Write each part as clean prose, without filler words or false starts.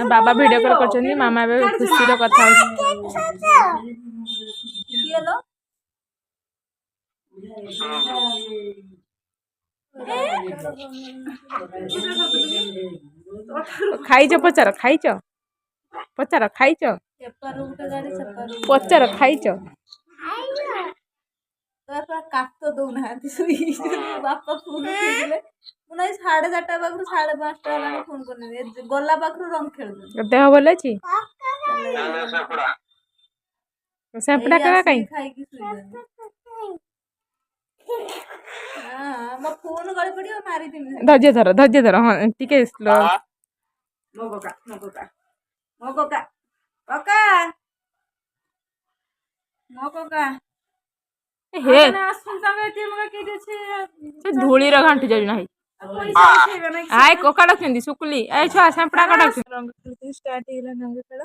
बाबा video call कर मामा खुशी कथा खाइच पचार खाइच पचार खाइच पचार खाइच काट दौना बापा फोन मुझे 4:30 पाखु 5:30 फोन कर गला पाखु रंग खेल देह भल अच्छी सेपड़ा का कहीं फोन गली पड़ो मारी धैर्य धर हाँ टिके स्लो मो कोका कोका मो कोका हे धूली घाटी जाऊ ना आए कोका डाक सुकुली ए छुआ सेपड़ा का डाक रंग खेल स्टार्ट हो रंग खेल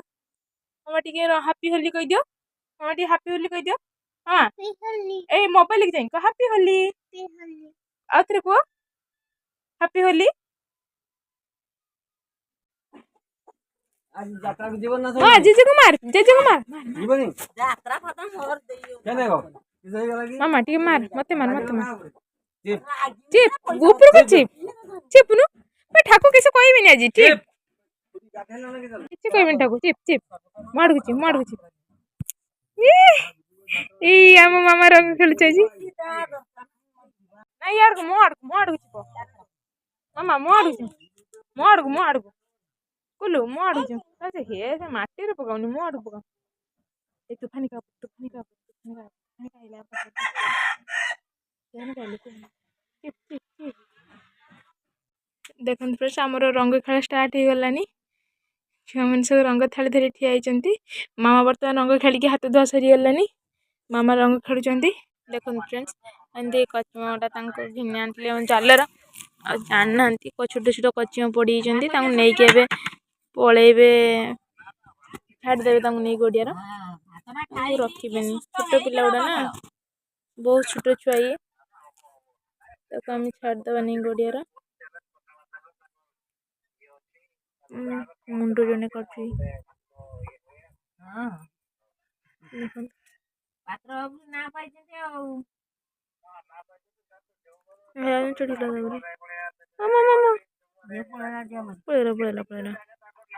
हम टे हापी होली कह दियो हम टे हापी होली कह दियो हाँ ए मोबाइल की जाए हापी होली आउ थे कह हापी होली हाँ जेजे कुमार मामा टी मार मत मार चिप ऊपर को चिप नु ठाकु किसी कहबी आज चिप किसी कहबी ठाकु चिप चिप माड़ चिप आम मामा रंग खेलुचे जी नहीं यार मोड़ चिप मामा मोड़ कुलु मोड़ हे माटी रे पकाउनी मोड़ पका ए तूफानी का देखते फ्रेंड्स आमर रंग खेल स्टार्ट हो गलानी छुआ मैंने सब रंग थाली धरी ठिया होती मामा बर्तमान रंग खेलिकी हाथ धुआ सरी गलानी मामा रंग खेलुं देखते फ्रेंड्स एमती कचिमाटा घिनी आनी जालर आ जाना छोट छोट कचिमा पड़ी नहीं पलैबे छाड़देवे नहीं गोड़ियार रखिए छोट पिला गुड़ा ना बहुत छोट छुआ ये आम छाड़देवा नहीं गोड़ियार मुंड जने कर चढ़ी पड़ेला